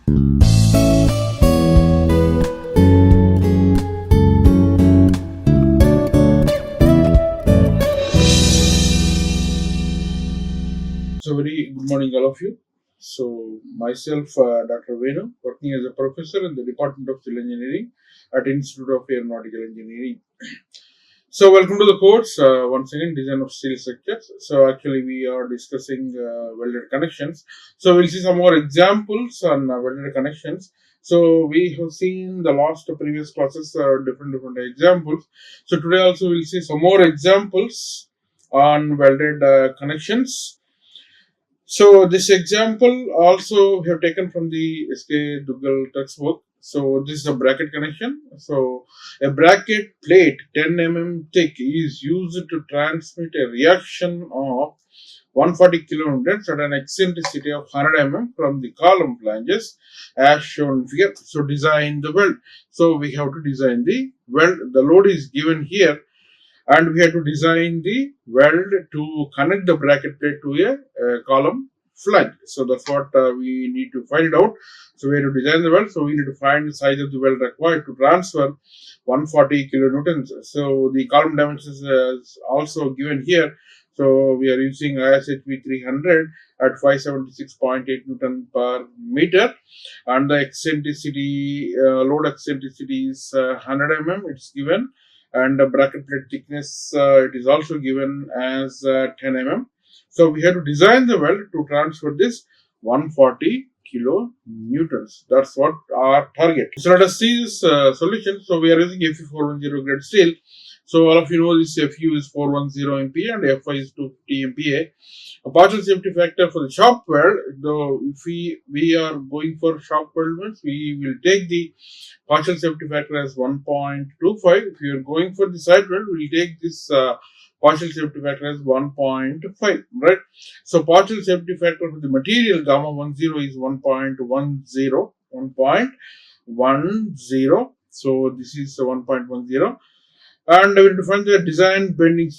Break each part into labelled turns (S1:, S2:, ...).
S1: So, very good morning, all of you. So, myself, Dr. Venu, working as a professor in the Department of Civil Engineering at Institute of Aeronautical Engineering. So, welcome to the course. Once again, design of steel structures. So, actually, we are discussing welded connections. So, we'll see some more examples on welded connections. So, we have seen the last previous classes different examples. So, today also we'll see some more examples on welded connections. So this example also we have taken from the SK Dundigal textbook. So this is a bracket connection. So a bracket plate 10 mm thick is used to transmit a reaction of 140 kilonewtons at an eccentricity of 100 mm from the column flanges as shown here. So design the weld. So we have to design the weld. The load is given here, and we have to design the weld to connect the bracket plate to a column flange. So that's what we need to find out. So we have to design the weld. So we need to find the size of the weld required to transfer 140 kilonewtons. So the column dimensions is also given here. So we are using ISHV 300 at 576.8 Newton per meter, and the eccentricity, load eccentricity is 100 mm. It's given, and the bracket plate thickness it is also given as 10 mm. So we have to design the weld to transfer this 140 kilonewtons. That's what our target. So let us see this solution. So we are using Fe410 grade steel. So all of you know this Fu is 410 MPa and Fi is 250 MPa. A partial safety factor for the shop weld, though if we are going for shop weld means we will take the partial safety factor as 1.25. If you are going for the side weld, we will take this partial safety factor as 1.5, right? So partial safety factor for the material gamma 10 is 1.10, 1.10. So this is 1.10, and we need to find the design bending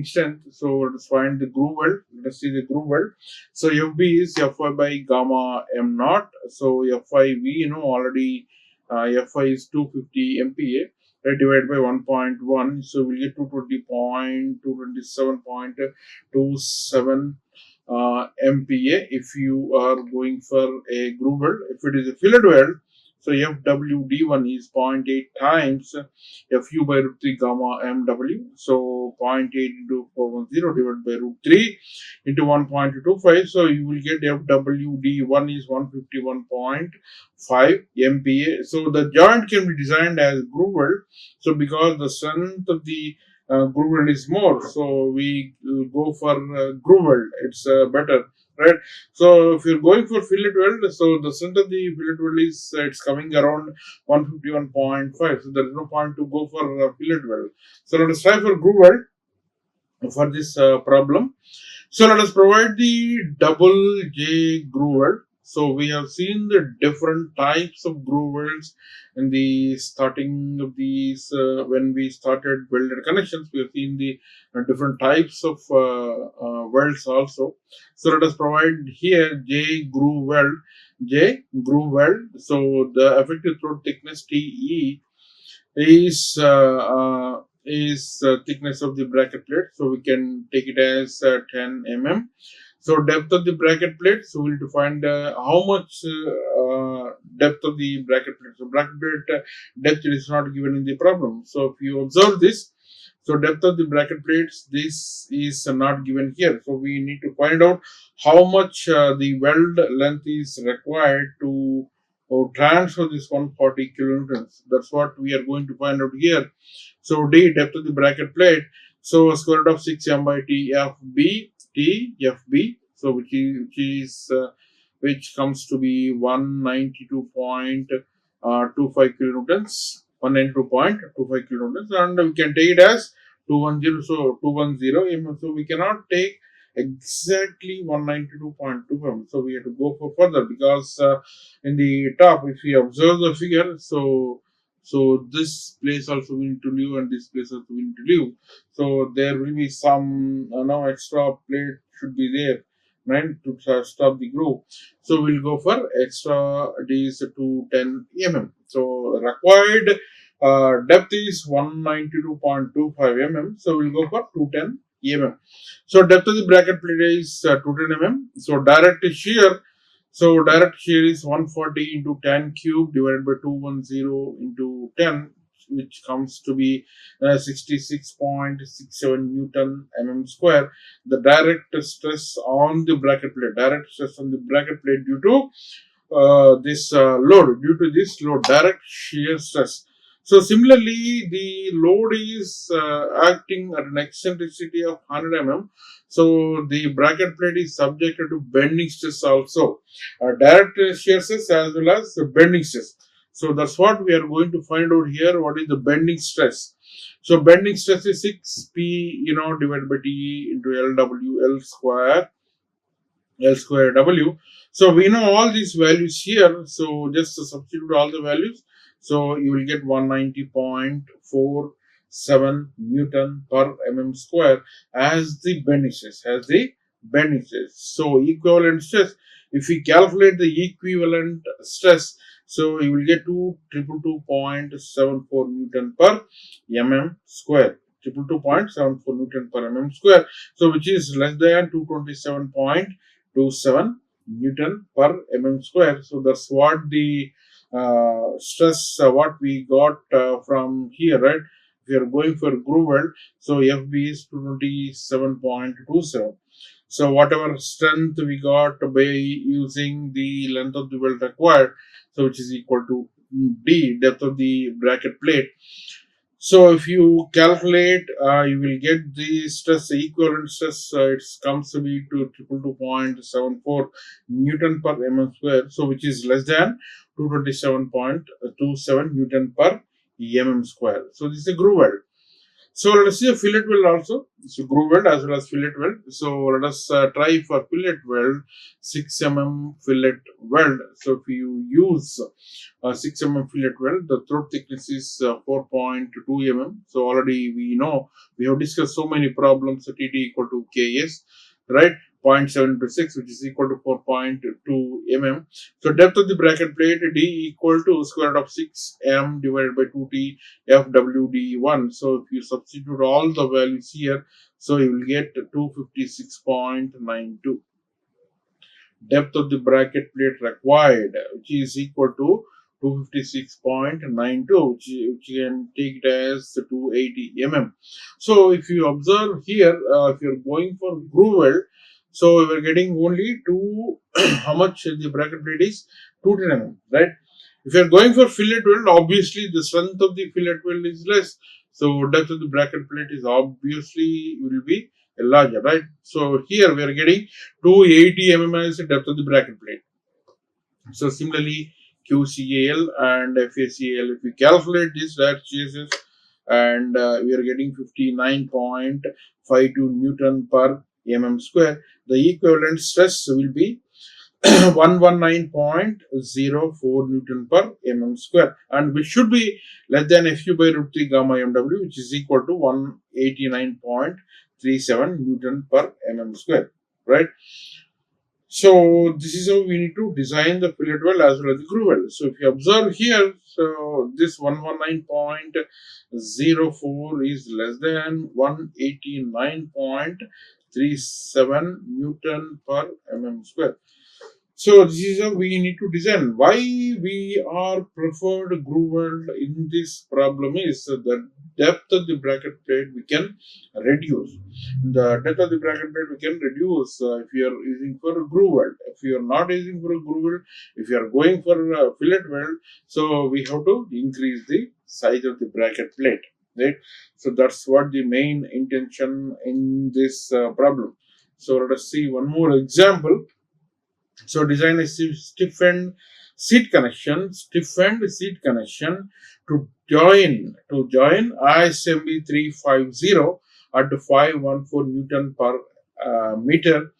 S1: strength. So let us find the groove weld. Let us see the groove weld. So FB is Fi by gamma m naught. So Fi we know already. Fi is 250 MPa. Right, divided by 1.1. So we'll get 220.227 MPa if you are going for a groove weld. If it is a fillet weld, so FWD1 is 0.8 times Fu by root 3 gamma MW. So 0.8 into 410 divided by root 3 into 1.25. So you will get FWD1 is 151.5 MPa. So the joint can be designed as groove weld. So because the strength of the groove weld is more, so we go for groove weld. It's better, right? So if you're going for fillet weld, so the strength of the fillet weld is it's coming around 151.5. So there is no point to go for fillet weld. So let us try for groove weld for this problem. So let us provide the double J groove weld. So we have seen the different types of groove welds in the starting of these when we started welded connections. We have seen the different types of welds also. So let us provide here J groove weld. So the effective throat thickness TE is thickness of the bracket plate. So we can take it as 10 mm. So depth of the bracket plate. So we'll find how much depth of the bracket plate. So bracket plate depth is not given in the problem. So if you observe this, so depth of the bracket plates, this is not given here. So we need to find out how much the weld length is required to transfer this 140 kilonewtons. That's what we are going to find out here. So D, depth of the bracket plate. So square root of 6 m by TFB. So which comes to be 192.25 kilonewtons. 192.25 kilonewtons, and we can take it as 210. So 210. So we cannot take exactly 192.25. So we have to go for further, because in the top, if we observe the figure, so this place also we need to leave, and this place also we need to leave. So there will be some extra plate should be there. right, to stop the groove. So we'll go for extra is 210 mm. So required depth is 192.25 mm. So we'll go for 210 mm. So depth of the bracket plate is 210 mm. So direct shear. So direct shear is 140 into 10 cube divided by 210 into 10, which comes to be 66.67 Newton mm square. The direct stress on the bracket plate, due to due to this load, direct shear stress. So similarly, the load is acting at an eccentricity of 100 mm. So the bracket plate is subjected to bending stress also, direct shear stress as well as bending stress. So that's what we are going to find out here. What is the bending stress? So bending stress is 6P, divided by T into L square W. So we know all these values here. So just to substitute all the values. So you will get 190.47 Newton per mm square as the bending stress. So equivalent stress. If we calculate the equivalent stress, so you will get 222.74 Newton per mm square. 222.74 Newton per mm square. So which is less than 227 Newton per mm square. So that's what the stress what we got from here, right? If you are going for groove weld, so FB is 227.27. So whatever strength we got by using the length of the weld required, so which is equal to D, depth of the bracket plate. So if you calculate, you will get the stress, equivalent stress. It comes to be to 222.74 Newton per mm square. So which is less than 227.27 Newton per mm square. So this is a groove weld. So let us see a fillet weld also. So groove weld as well as fillet weld. So let us try for fillet weld, 6 mm fillet weld. So if you use 6 mm fillet weld, the throat thickness is 4.2 mm. So already we know, we have discussed so many problems. So TT equal to KS, right? 0.7 to 6, which is equal to 4.2 mm. So depth of the bracket plate D equal to square root of 6 m divided by 2T FWD1. So if you substitute all the values here, so you will get 256.92. Depth of the bracket plate required, which is equal to 256.92, which you can take it as 280 mm. So if you observe here, if you're going for groove weld, so we are getting only how much the bracket plate is 210 mm, right? If you're going for fillet weld, obviously the strength of the fillet weld is less. So depth of the bracket plate is obviously will be larger, right? So here we are getting 280 mm as the depth of the bracket plate. So similarly, QCAL and FACAL, if we calculate this, that changes, and we are getting 59.52 Newton per mm square. The equivalent stress will be 119.04 Newton per mm square, and which should be less than Fu by root 3 gamma mw, which is equal to 189.37 Newton per mm square, right? So this is how we need to design the fillet weld as well as the groove weld. So if you observe here, so this 119.04 is less than 189.37 Newton per mm square. So this is how we need to design. Why we are preferred groove weld in this problem is the depth of the bracket plate we can reduce. The depth of the bracket plate we can reduce if you are using for a groove weld. If you are not using for a groove weld, if you are going for a fillet weld, so we have to increase the size of the bracket plate, right? So that's what the main intention in this problem. So let us see one more example. So design a stiffened seat connection to join ISMB 350 at 514 Newton per meter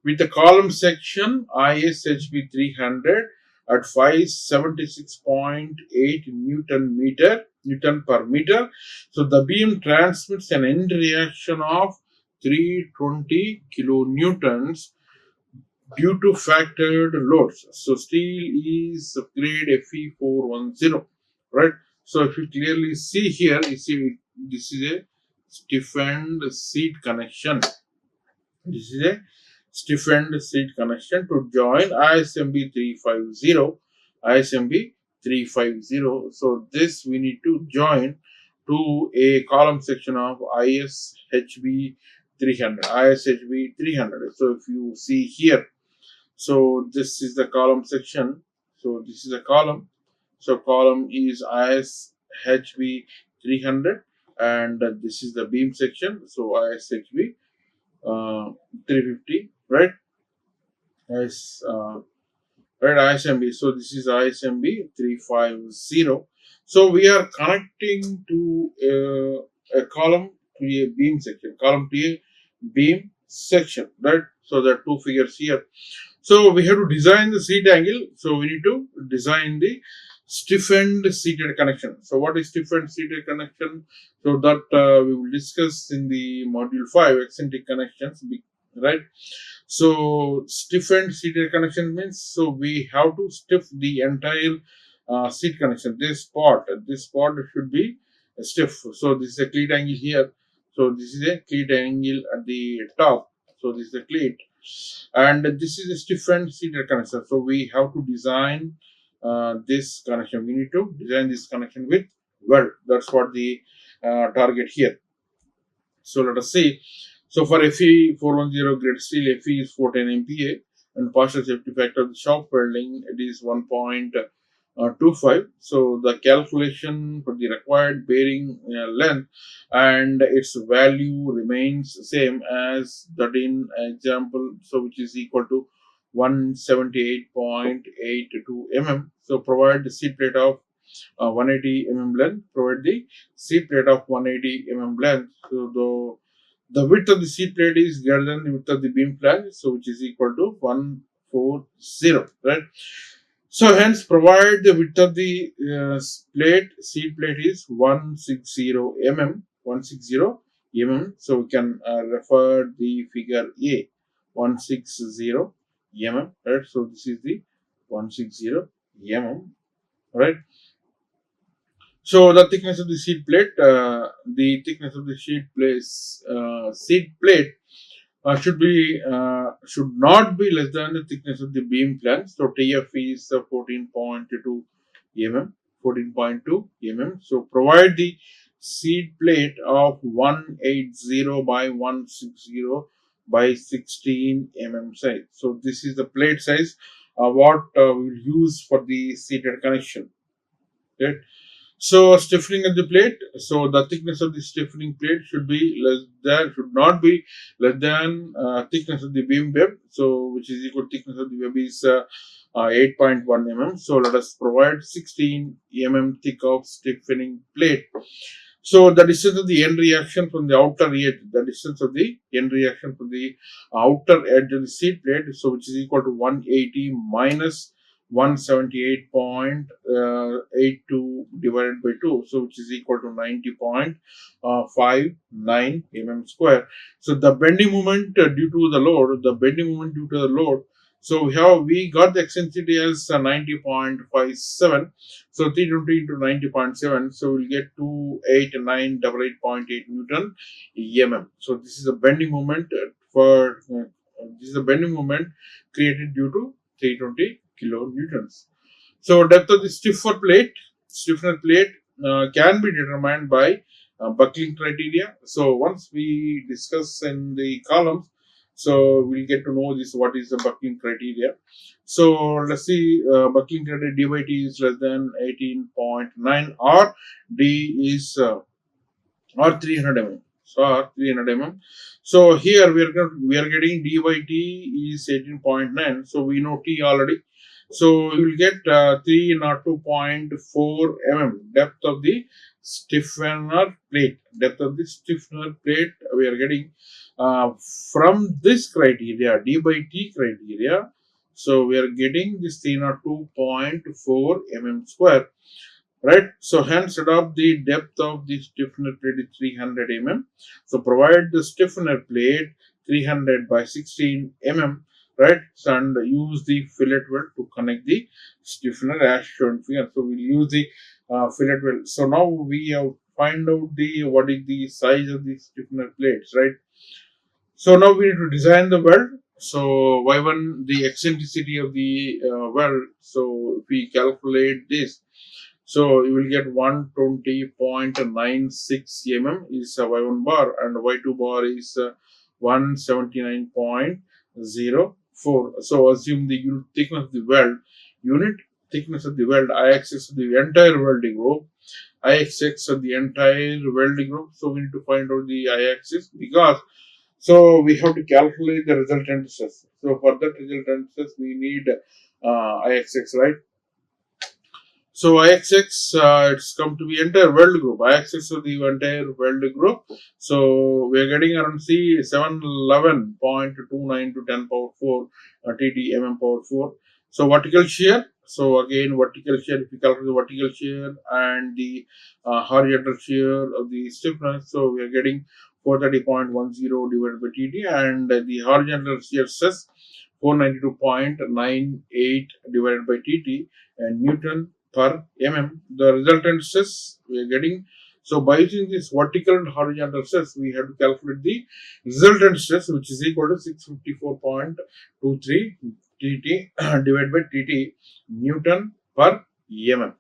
S1: with the column section ISHB 300 at 576.8 Newton per meter. So the beam transmits an end reaction of 320 kilonewtons due to factored loads. So steel is grade Fe410, right? So if you clearly see here, you see this is a stiffened seat connection. This is a stiffened seat connection to join ISMB 350. ISMB 350. So this we need to join to a column section of ISHB 300. ISHB 300. So if you see here, so this is the column section. So this is a column. So column is ISHB 300, and this is the beam section. So ISHB 350, right? As right, ISMB. So this is ISMB 350. So we are connecting to a column to a beam section, column to a beam section, right? So there are two figures here. So we have to design the seat angle. So we need to design the stiffened seated connection. So what is stiffened seated connection? So that we will discuss in the module 5, eccentric connections, right? So stiffened seated connection means, so we have to stiff the entire seat connection. This part should be stiff. So this is a cleat angle here. So this is a cleat angle at the top. So this is the cleat, and this is a stiffened seated connection. So we have to design this connection. We need to design this connection with weld. That's what the target here. So let us see. So for Fe 410 grade steel, Fe is 410 MPa, and partial safety factor of the shop welding, it is 1.25. So the calculation for the required bearing length and its value remains same as that in example, so which is equal to 178.82 mm. So provide the seat plate of 180 mm length. Provide the seat plate of 180 mm length. So the width of the seat plate is greater than the width of the beam flange, so which is equal to 140, right? So hence provide the width of the seat plate is 160 mm, 160 mm. So we can refer the figure A, 160 mm, right? So this is the 160 mm, right? So the thickness of the seat plate should not be less than the thickness of the beam flange. So TF is 14.2 mm, 14.2 mm. So provide the seat plate of 180 by 160 by 16 mm size. So this is the plate size what we'll use for the seated connection. Right? So stiffening of the plate. So the thickness of the stiffening plate should not be less than thickness of the beam web. So which is equal to thickness of the web is 8.1 mm. So let us provide 16 mm thick of stiffening plate. So the distance of the end reaction from the outer edge, the distance of the end reaction from the outer edge of the seat plate, so which is equal to 180 minus 178.82 divided by 2, so which is equal to 90.59 mm square. So the bending moment due to the load, so we got the eccentricity as 90.57. So 320 into 90.7, so we'll get 28988.8 Newton mm. So this is a bending moment created due to 320 kilonewtons. So depth of the stiffener plate can be determined by buckling criteria. So once we discuss in the columns, so we'll get to know this what is the buckling criteria. So let's see, buckling criteria D by T is less than 18.9, or D is or 300 mm. So 300 mm. So here we are getting D by T is 18.9. So we know T already. So you will get 302.4 mm depth of the stiffener plate. Depth of the stiffener plate we are getting from this criteria, D by T criteria. So we are getting this 302.4 mm square. Right, so hence adopt the depth of the stiffener plate is 300 mm. So provide the stiffener plate 300 by 16 mm, right? So, and use the fillet weld to connect the stiffener as shown here. So we'll use the fillet weld. So now we have find out the what is the size of the stiffener plates, right? So now we need to design the weld. So Y1, the eccentricity of the weld. So if we calculate this, so you will get 120.96 mm is Y1 bar, and Y2 bar is 179.04. So assume the unit thickness of the weld, unit thickness of the weld, I-axis of the entire welding rope, I-axis of the entire welding rope. So we need to find out the I-axis, because so we have to calculate the resultant stress. So for that resultant stress, we need I-axis, right? So I-axis, it's come to be entire weld group. I-axis of the entire weld group. So we are getting around 711.29 to 10 power 4 TT mm power 4. So vertical shear. So again, vertical shear, if you calculate the vertical shear and the horizontal shear of the stiffness, so we are getting 430.10 divided by TT, and the horizontal shear stress 492.98 divided by TT, and Newton per mm. The resultant stress we are getting. So by using this vertical and horizontal stress, we have to calculate the resultant stress, which is equal to 654.23 TT divided by TT Newton per mm.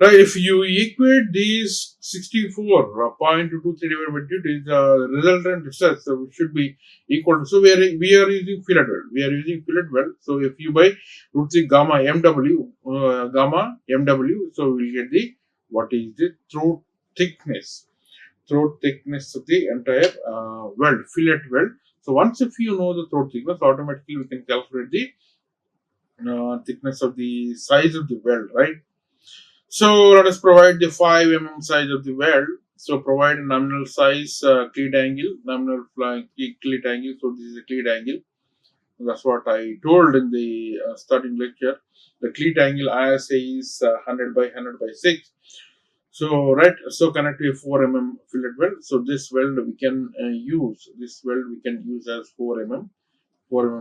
S1: Right, if you equate these 64.23 divided by TT, the resultant stress should be equal to. So we are using fillet weld. We are using fillet weld. So if you by root 3 gamma mw, so we'll get the what is the throat thickness of the entire weld, fillet weld. So once if you know the throat thickness, automatically we can calculate the thickness of the size of the weld, right? So let us provide the 5 mm size of the weld. So provide a nominal size cleat angle, nominal cleat angle. So this is a cleat angle. That's what I told in the starting lecture. The cleat angle ISA is 100 by 100 by 6. So right, so connect to a 4 mm fillet weld. So this weld we can use. This weld we can use as 4 mm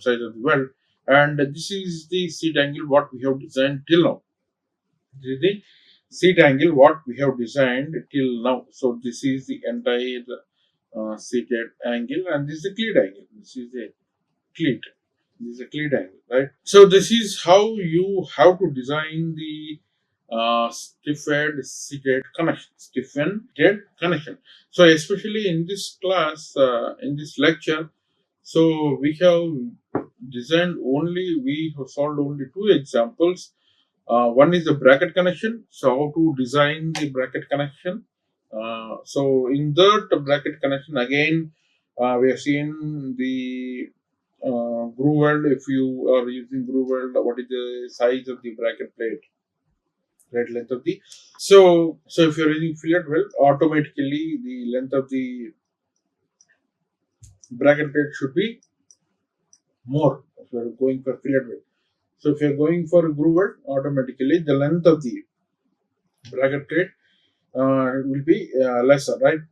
S1: size of the weld. And this is the seat angle what we have designed till now. This is the seat angle what we have designed till now. So this is the entire seated angle, and this is the cleat angle. This is a cleat. This is a cleat angle, right? So this is how you have to design the stiffened seated connection. Stiffened connection. So especially in this class, in this lecture, so we have solved only two examples. One is the bracket connection. So how to design the bracket connection. So in that bracket connection again, we have seen the groove weld. If you are using groove weld, what is the size of the bracket plate? Right, length of the. So if you are using fillet weld, automatically the length of the bracket plate should be more if you are going for fillet weld. So if you are going for groove weld, automatically the length of the bracket plate will be lesser, right?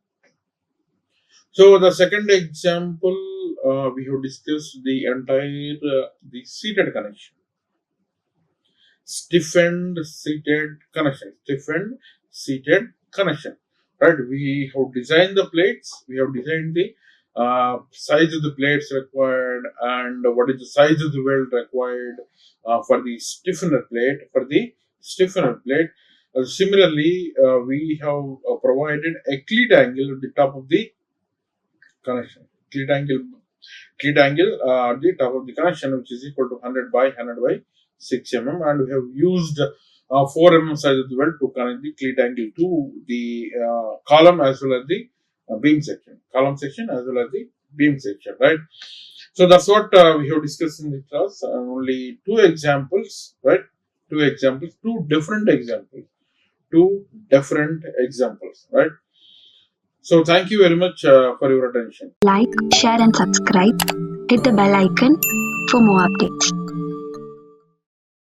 S1: So the second example, we have discussed the entire the seated connection, stiffened seated connection, right? We have designed the plates, we have designed the size of the plates required, and what is the size of the weld required for the stiffener plate. Similarly, we have provided a cleat angle at the top of the connection. Cleat angle at the top of the connection, which is equal to 100 by 100 by 6 mm, and we have used 4 mm size of the weld to connect the cleat angle to the column as well as the beam section, as well as the beam section, right? So that's what we have discussed in the class. Only two examples, right? Two different examples, right? So thank you very much for your attention.
S2: Like, share and subscribe. Hit the bell icon for more updates.